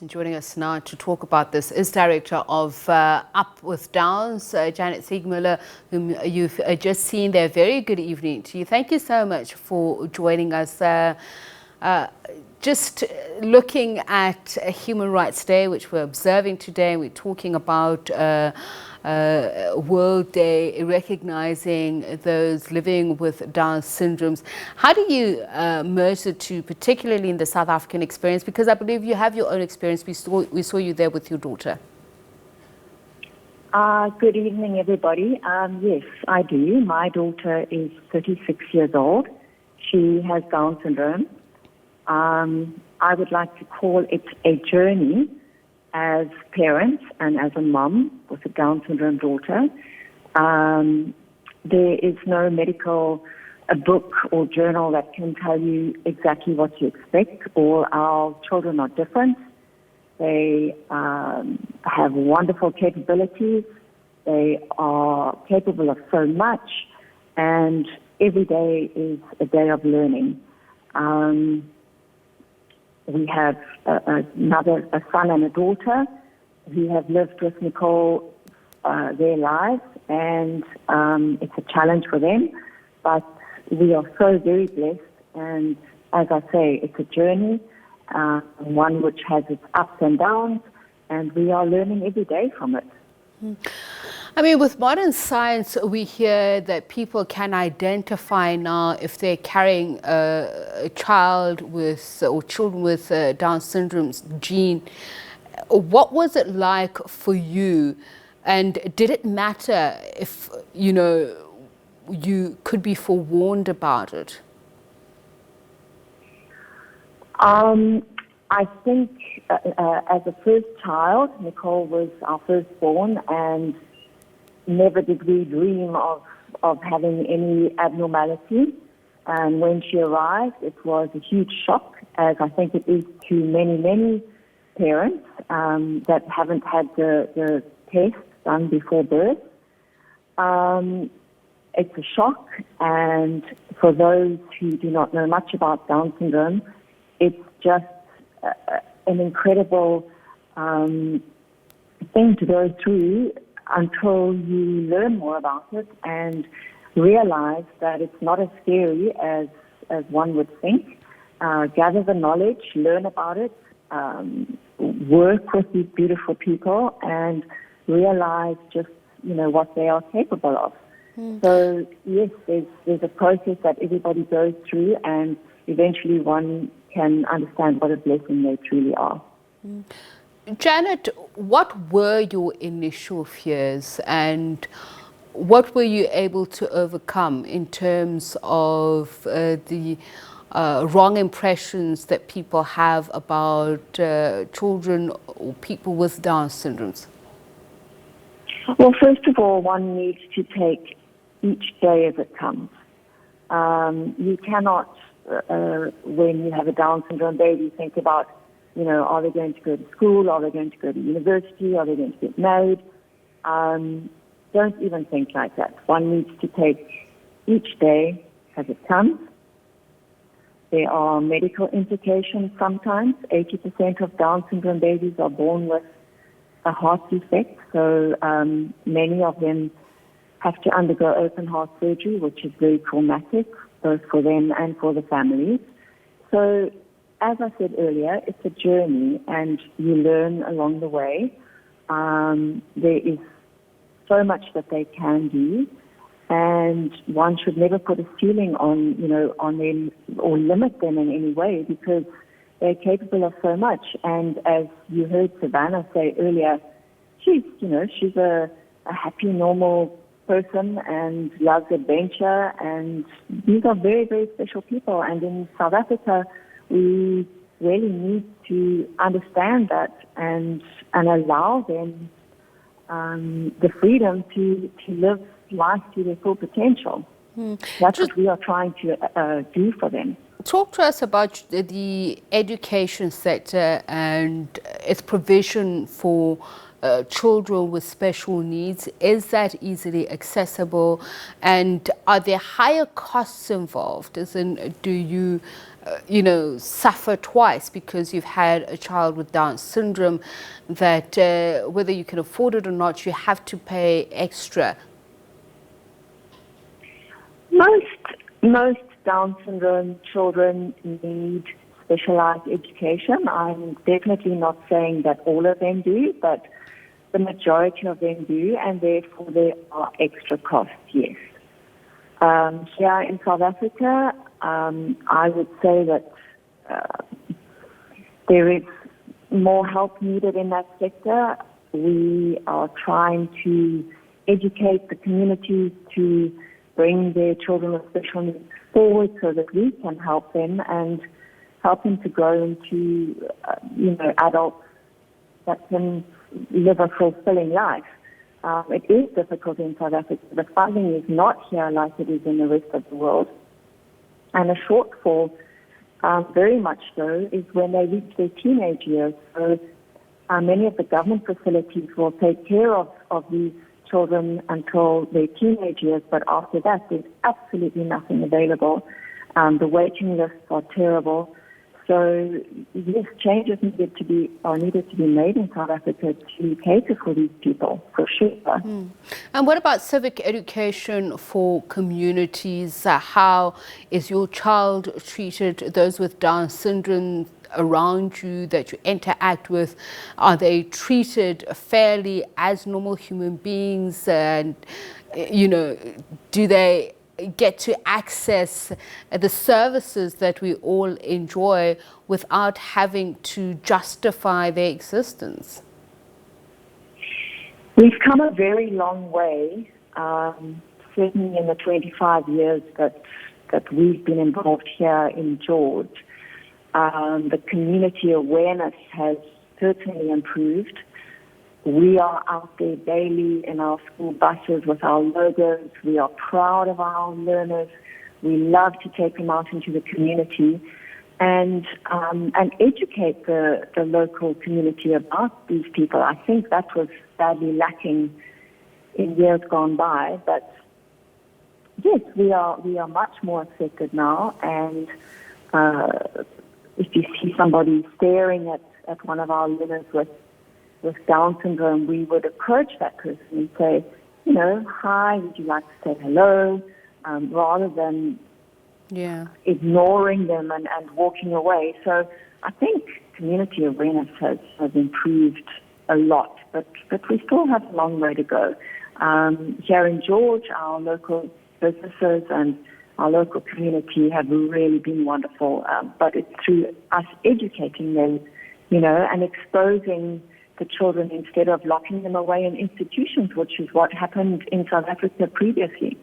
Joining us now to talk about this is Director of Up with Downs, Janet Seegmuller, whom you've just seen there. Very good evening to you. Thank you so much for joining us. Just looking at Human Rights Day, which we're observing today, we're talking about World Day recognizing those living with Down syndromes. How do you merge the two, particularly in the South African experience? Because I believe you have your own experience. We saw you there with your daughter. Good evening, everybody. Yes, I do. My daughter is 36 years old. She has Down syndrome. I would like to call it a journey as parents and as a mom with a Down syndrome daughter. There is no medical book or journal that can tell you exactly what to expect. All our children are different. They have wonderful capabilities. They are capable of so much, and every day is a day of learning. We have a son and a daughter who have lived with Nicole their lives, and it's a challenge for them. But we are so very blessed, and as I say, it's a journey, one which has its ups and downs, and we are learning every day from it. I mean, with modern science, we hear that people can identify now if they're carrying a child with or children with Down syndrome's gene. What was it like for you, and did it matter if, you could be forewarned about it? I think as a first child, Nicole was our firstborn, and never did we dream of having any abnormality. And when she arrived, it was a huge shock, as I think it is to many, many parents that haven't had the test done before birth. It's a shock, and for those who do not know much about Down syndrome, it's just an incredible thing to go through until you learn more about it and realize that it's not as scary as one would think. Gather the knowledge, learn about it, work with these beautiful people, and realize just, what they are capable of. So, yes, there's a process that everybody goes through, and eventually one can understand what a blessing they truly are. Janet, what were your initial fears, and what were you able to overcome in terms of the wrong impressions that people have about children or people with Down syndromes? Well, first of all, one needs to take each day as it comes. You cannot, when you have a Down syndrome baby, think about, are they going to go to school? Are they going to go to university? Are they going to get married? Don't even think like that. One needs to take each day as it comes. There are medical implications sometimes. 80% of Down syndrome babies are born with a heart defect, so many of them have to undergo open heart surgery, which is very traumatic, both for them and for the families. So, as I said earlier, it's a journey, and you learn along the way. There is so much that they can do, and one should never put a ceiling on them or limit them in any way, because they're capable of so much. And as you heard Savannah say earlier, she's a happy, normal person and loves adventure, and these are very, very special people. And in South Africa, we really need to understand that and allow them the freedom to live life to their full potential. That's what we are trying to do for them. Talk to us about the education sector and its provision for children with special needs. Is that easily accessible, and are there higher costs involved? As in, do you suffer twice because you've had a child with Down syndrome, that whether you can afford it or not, you have to pay extra? Most Down syndrome children need specialized education. I'm definitely not saying that all of them do, but the majority of them do, and therefore there are extra costs, yes. Here in South Africa, I would say that there is more help needed in that sector. We are trying to educate the communities to bring their children with special needs forward so that we can help them and help them to grow into, adults that can live a fulfilling life. It is difficult in South Africa. The funding is not here like it is in the rest of the world. And a shortfall, very much so, is when they reach their teenage years. So many of the government facilities will take care of these children until their teenage years, but after that, there's absolutely nothing available. The waiting lists are terrible. So yes, changes needed to be made in South Africa to cater for these people, for sure. And what about civic education for communities? How is your child treated? Those with Down syndrome around you that you interact with, are they treated fairly as normal human beings? And do they get to access the services that we all enjoy without having to justify their existence? We've come a very long way, certainly in the 25 years that we've been involved here in George. The community awareness has certainly improved. We are out there daily in our school buses with our logos. We are proud of our learners. We love to take them out into the community and educate the local community about these people. I think that was sadly lacking in years gone by. But yes, we are much more accepted now. And if you see somebody staring at one of our learners with Down syndrome, we would approach that person and say, hi, would you like to say hello, rather than ignoring them and walking away. So I think community awareness has improved a lot, but we still have a long way to go. Here in George, our local businesses and our local community have really been wonderful, but it's through us educating them, and exposing the children instead of locking them away in institutions, which is what happened in South Africa previously.